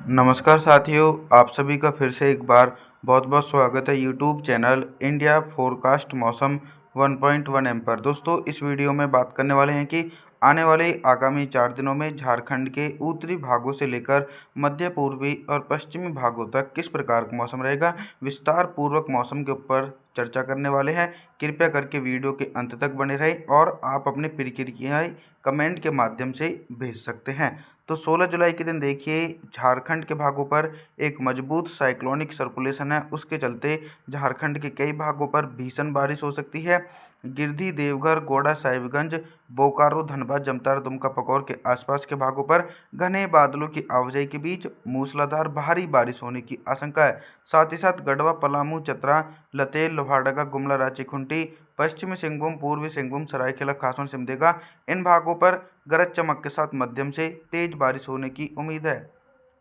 नमस्कार साथियों, आप सभी का फिर से एक बार बहुत बहुत स्वागत है यूट्यूब चैनल इंडिया फोरकास्ट मौसम 1.1 एम पर। दोस्तों, इस वीडियो में बात करने वाले हैं कि आने वाले आगामी 4 दिनों में झारखंड के उत्तरी भागों से लेकर मध्य पूर्वी और पश्चिमी भागों तक किस प्रकार का मौसम रहेगा। विस्तार पूर्वक मौसम के ऊपर चर्चा करने वाले हैं। कृपया करके वीडियो के अंत तक बने रहें और आप अपनी प्रतिक्रियाएं कमेंट के माध्यम से भेज सकते हैं। तो 16 जुलाई के दिन देखिए, झारखंड के भागों पर एक मजबूत साइक्लोनिक सर्कुलेशन है। उसके चलते झारखंड के कई भागों पर भीषण बारिश हो सकती है। गिरिडीह, देवघर, गोंडा, साहिबगंज, बोकारो, धनबाद, जमतारा, दुमका, पकौर के आसपास के भागों पर घने बादलों की आवाजाही के बीच मूसलाधार भारी बारिश होने की आशंका है। साथ ही साथ गढ़वा, पलामू, चतरा, लतेर, लोहारदगा, गुमला, रांची, खूंटी, पश्चिमी सिंहभूम, पूर्वी सिंहभूम, सरायकेला खासवा, सिमडेगा, इन भागों पर गरज चमक के साथ मध्यम से तेज बारिश होने की उम्मीद है।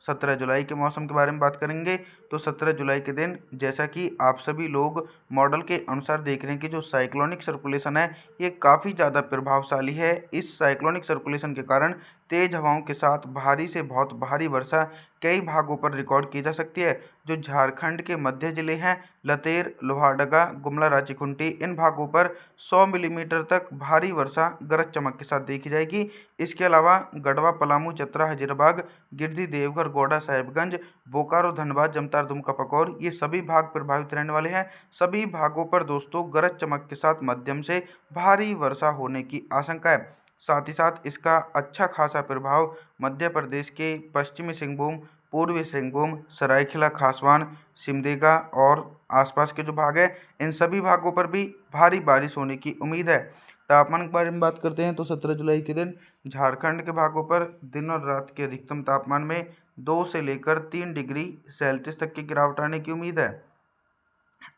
17 जुलाई के मौसम के बारे में बात करेंगे। तो 17 जुलाई के दिन, जैसा कि आप सभी लोग मॉडल के अनुसार देख रहे हैं कि जो साइक्लोनिक सर्कुलेशन है ये काफ़ी ज़्यादा प्रभावशाली है। इस साइक्लोनिक सर्कुलेशन के कारण तेज हवाओं के साथ भारी से बहुत भारी वर्षा कई भागों पर रिकॉर्ड की जा सकती है। जो झारखंड के मध्य जिले हैं, लतेर, लोहारदगा, गुमला, रांची, खूंटी, इन भागों पर 100 मिलीमीटर तक भारी वर्षा गरज चमक के साथ देखी जाएगी। इसके अलावा गढ़वा, पलामू, चतरा, हजारीबाग, गिरिडीह, देवघर, गोंडा, साहिबगंज, बोकारो, धनबाद, जमतारा, दुमका, पकौर, ये सभी भाग प्रभावित रहने वाले हैं। सभी भागों पर दोस्तों गरज चमक के साथ मध्यम से भारी वर्षा होने की आशंका है। साथ ही साथ इसका अच्छा खासा प्रभाव मध्य प्रदेश के पश्चिमी सिंहभूम, पूर्वी सिंहभूम, सरायकेला खासवान, सिमडेगा और आसपास के जो भाग हैं, इन सभी भागों पर भी भारी बारिश होने की उम्मीद है। तापमान के बारे में बात करते हैं तो 17 जुलाई के दिन झारखंड के भागों पर दिन और रात के अधिकतम तापमान में 2 से लेकर 3 डिग्री सेल्सियस तक की गिरावट आने की उम्मीद है।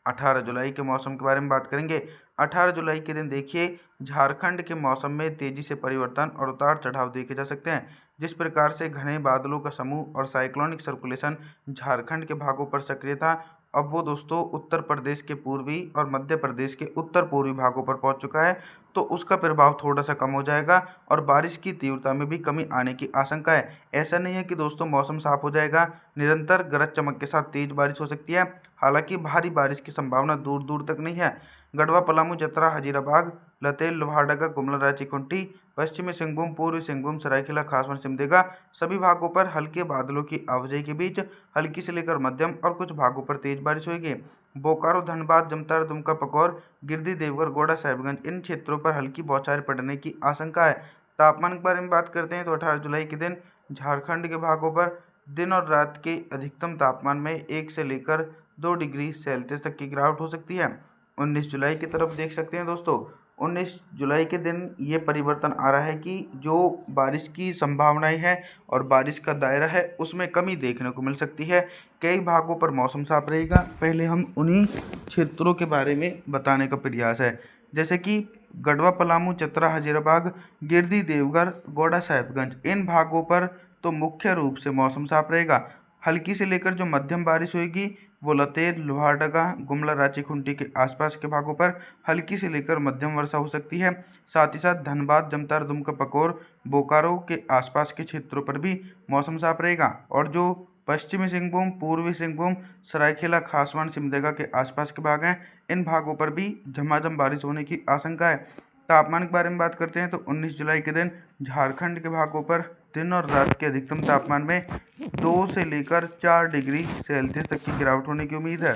18 जुलाई के मौसम के बारे में बात करेंगे। 18 जुलाई के दिन देखिए, झारखंड के मौसम में तेजी से परिवर्तन और उतार चढ़ाव देखे जा सकते हैं। जिस प्रकार से घने बादलों का समूह और साइक्लोनिक सर्कुलेशन झारखंड के भागों पर सक्रिय था, अब वो दोस्तों उत्तर प्रदेश के पूर्वी और मध्य प्रदेश के उत्तर पूर्वी भागों पर पहुंच चुका है। तो उसका प्रभाव थोड़ा सा कम हो जाएगा और बारिश की तीव्रता में भी कमी आने की आशंका है। ऐसा नहीं है कि दोस्तों मौसम साफ हो जाएगा, निरंतर गरज चमक के साथ तेज बारिश हो सकती है। हालांकि भारी बारिश की संभावना दूर दूर तक नहीं है। गढ़वा, पलामू, चतरा, हजारीबाग, लतेर, लोहारदगा, गुमला, रांची, खूंटी, पश्चिमी सिंहभूम, पूर्वी सिंहभूम, सरायकेला खासवा, सिमडेगा, सभी भागों पर हल्के बादलों की आवाजाही के बीच हल्की से लेकर मध्यम और कुछ भागों पर तेज बारिश होगी। बोकारो, धनबाद, जमतारा, दुमका, पकौर, गिरिडीह, देवघर, गोंडा, साहिबगंज, इन क्षेत्रों पर हल्की बौछारें पड़ने की आशंका है। तापमान के बारे में बात करते हैं तो 18 जुलाई के दिन झारखंड के भागों पर दिन और रात के अधिकतम तापमान में 1 से लेकर 2 डिग्री सेल्सियस तक की गिरावट हो सकती है। 19 जुलाई की तरफ देख सकते हैं दोस्तों। 19 जुलाई के दिन ये परिवर्तन आ रहा है कि जो बारिश की संभावनाएं हैं और बारिश का दायरा है उसमें कमी देखने को मिल सकती है। कई भागों पर मौसम साफ रहेगा। पहले हम उन्हीं क्षेत्रों के बारे में बताने का प्रयास है, जैसे कि गढ़वा, पलामू, चतरा, हजारीबाग, गिरिडीह, देवघर, गोंडा, साहिबगंज, इन भागों पर तो मुख्य रूप से मौसम साफ रहेगा। हल्की से लेकर जो मध्यम बारिश होगी वो लतेर, लोहारदगा, गुमला, रांची, खूंटी के आसपास के भागों पर हल्की से लेकर मध्यम वर्षा हो सकती है। साथ ही साथ धनबाद, जमतारा, दुमका, पकौर, बोकारो के आसपास के क्षेत्रों पर भी मौसम साफ रहेगा। और जो पश्चिमी सिंहभूम, पूर्वी सिंहभूम, सरायकेला खासवा, सिमडेगा के आसपास के भाग हैं, इन भागों पर भी झमाझम बारिश होने की आशंका है। तापमान के बारे में बात करते हैं तो 19 जुलाई के दिन झारखंड के भागों पर दिन और रात के अधिकतम तापमान में 2 से लेकर 4 डिग्री सेल्सियस तक की गिरावट होने की उम्मीद है।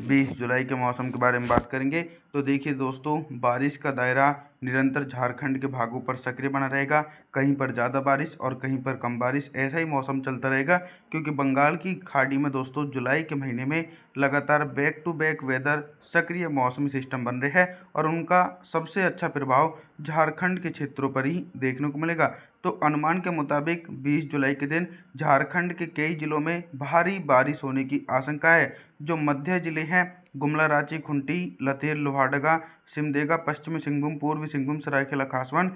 20 जुलाई के मौसम के बारे में बात करेंगे तो देखिए दोस्तों, बारिश का दायरा निरंतर झारखंड के भागों पर सक्रिय बना रहेगा। कहीं पर ज़्यादा बारिश और कहीं पर कम बारिश, ऐसा ही मौसम चलता रहेगा। क्योंकि बंगाल की खाड़ी में दोस्तों जुलाई के महीने में लगातार बैक टू बैक वेदर सक्रिय मौसमी सिस्टम बन रहे हैं और उनका सबसे अच्छा प्रभाव झारखंड के क्षेत्रों पर ही देखने को मिलेगा। तो अनुमान के मुताबिक 20 जुलाई के दिन झारखंड के कई जिलों में भारी बारिश होने की आशंका है। जो मध्य जिले हैं, गुमला, रांची, खूंटी, लतेर, लोहारदगा, सिमडेगा, पश्चिमी सिंहभूम, पूर्वी सिंहभूम, सरायकेला खासवन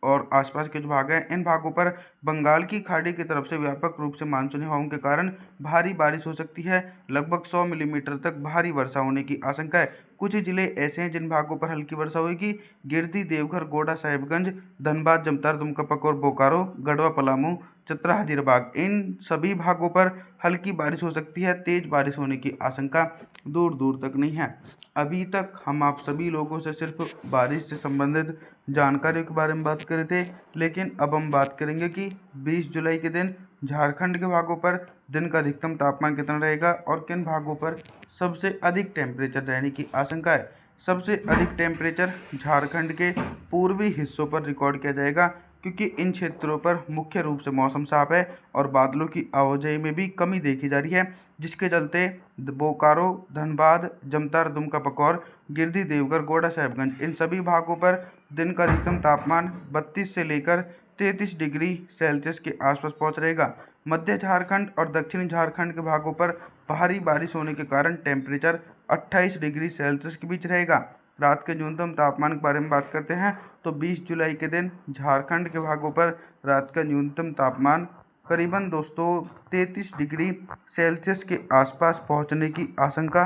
और आसपास के जो भाग हैं, इन भागों पर बंगाल की खाड़ी की तरफ से व्यापक रूप से मानसूनी हवाओं के कारण भारी बारिश हो सकती है। लगभग 100 मिलीमीटर तक भारी वर्षा होने की आशंका है। कुछ जिले ऐसे हैं जिन भागों पर हल्की वर्षा होगी। गिरिडीह, देवघर, गोंडा, साहिबगंज, धनबाद, जमतारा, दुमका, पकौर, बोकारो, गढ़वा, पलामू, चतरा हजीराबाग इन सभी भागों पर हल्की बारिश हो सकती है। तेज बारिश होने की आशंका दूर दूर तक नहीं है। अभी तक हम आप सभी लोगों से सिर्फ बारिश से संबंधित जानकारियों के बारे में बात कर रहे थे, लेकिन अब हम बात करेंगे कि 20 जुलाई के दिन झारखंड के भागों पर दिन का अधिकतम तापमान कितना रहेगा और किन भागों पर सबसे अधिक टेम्परेचर रहने की आशंका है। सबसे अधिक टेम्परेचर झारखंड के पूर्वी हिस्सों पर रिकॉर्ड किया जाएगा, क्योंकि इन क्षेत्रों पर मुख्य रूप से मौसम साफ है और बादलों की आवाजाही में भी कमी देखी जा रही है, जिसके चलते बोकारो, धनबाद, जमतार, दुमका, पकौर, गिरिडीह, देवघर, गोड्डा, साहिबगंज इन सभी भागों पर दिन का अधिकतम तापमान 32 से लेकर 33 डिग्री सेल्सियस के आसपास पहुंच रहेगा। मध्य झारखंड और दक्षिणी झारखंड के भागों पर भारी बारिश होने के कारण टेम्परेचर 28 डिग्री सेल्सियस के बीच रहेगा। रात के न्यूनतम तापमान के बारे में बात करते हैं तो 20 जुलाई के दिन झारखंड के भागों पर रात का न्यूनतम तापमान करीबन दोस्तों 33 डिग्री सेल्सियस के आसपास पहुंचने की आशंका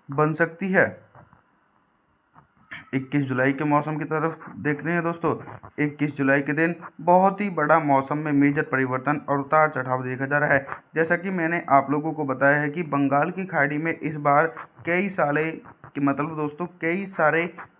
बन सकती है। 21 जुलाई के मौसम की तरफ देख रहे हैं दोस्तों। 21 जुलाई के दिन बहुत ही बड़ा मौसम में मेजर परिवर्तन और उतार चढ़ाव देखा जा रहा है। जैसा कि मैंने आप लोगों को बताया है कि बंगाल की खाड़ी में इस बार कई सारे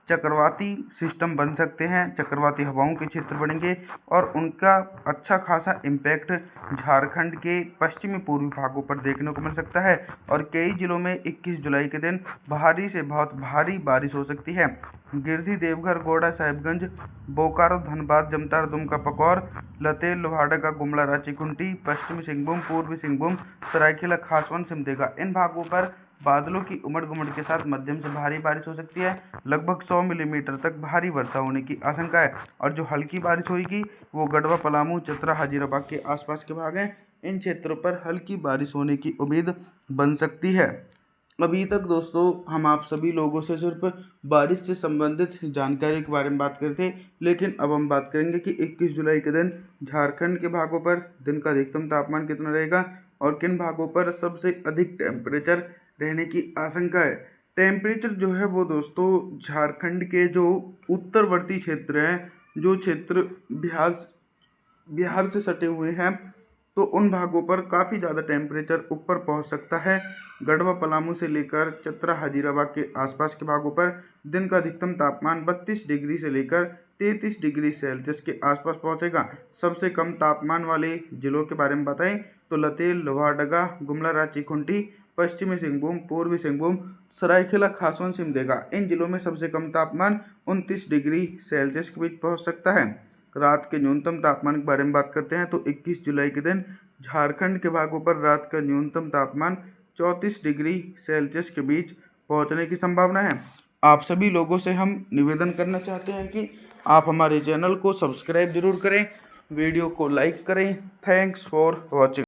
चक्रवाती सिस्टम बन सकते हैं। चक्रवाती हवाओं के क्षेत्र बनेंगे और उनका अच्छा खासा इम्पैक्ट झारखंड के पश्चिमी पूर्वी भागों पर देखने को मिल सकता है और कई जिलों में 21 जुलाई के दिन भारी से बहुत भारी बारिश हो सकती है। गिरिडीह, देवघर, गोड्डा, साहिबगंज, बोकारो, धनबाद, जमतार, दुमका, पकौर, लतेल, लोहारदगा, गुमला, रांची, खूंटी, पश्चिमी सिंहभूम, पूर्वी सिंहभूम, सरायकेला, खासवन, सिमडेगा इन भागों पर बादलों की उमड़ घुमड़ के साथ मध्यम से भारी बारिश हो सकती है। लगभग 100 मिलीमीटर तक भारी वर्षा होने की आशंका है और जो हल्की बारिश होगी वो गढ़वा, पलामू, चतरा, हजीराबाद के आसपास के भाग हैं। इन क्षेत्रों पर हल्की बारिश होने की उम्मीद बन सकती है। अभी तक दोस्तों हम आप सभी लोगों से सिर्फ बारिश से संबंधित जानकारी के बारे में बात करते थे, लेकिन अब हम बात करेंगे कि 21 जुलाई के दिन झारखंड के भागों पर दिन का अधिकतम तापमान कितना रहेगा और किन भागों पर सबसे अधिक टेम्परेचर रहने की आशंका है। टेम्परेचर जो है वो दोस्तों झारखंड के जो उत्तरवर्ती क्षेत्र हैं, जो क्षेत्र बिहार से सटे हुए हैं, तो उन भागों पर काफ़ी ज़्यादा टेम्परेचर ऊपर पहुंच सकता है। गढ़वा, पलामू से लेकर चतरा, हजीराबाद के आसपास के भागों पर दिन का अधिकतम तापमान 32 डिग्री से लेकर 33 डिग्री सेल्सियस के आसपास पहुंचेगा। सबसे कम तापमान वाले जिलों के बारे में बताएं तो लतेल, लोहारदगा, गुमला, रांची, खूंटी, पश्चिमी सिंहभूम, पूर्वी सिंहभूम, सरायकेला, खासवन, सिमडेगा इन जिलों में सबसे कम तापमान 29 डिग्री सेल्सियस के बीच पहुँच सकता है। रात के न्यूनतम तापमान के बारे में बात करते हैं तो 21 जुलाई के दिन झारखंड के भागों पर रात का न्यूनतम तापमान 34 डिग्री सेल्सियस के बीच पहुंचने की संभावना है। आप सभी लोगों से हम निवेदन करना चाहते हैं कि आप हमारे चैनल को सब्सक्राइब जरूर करें, वीडियो को लाइक करें। Thanks for watching.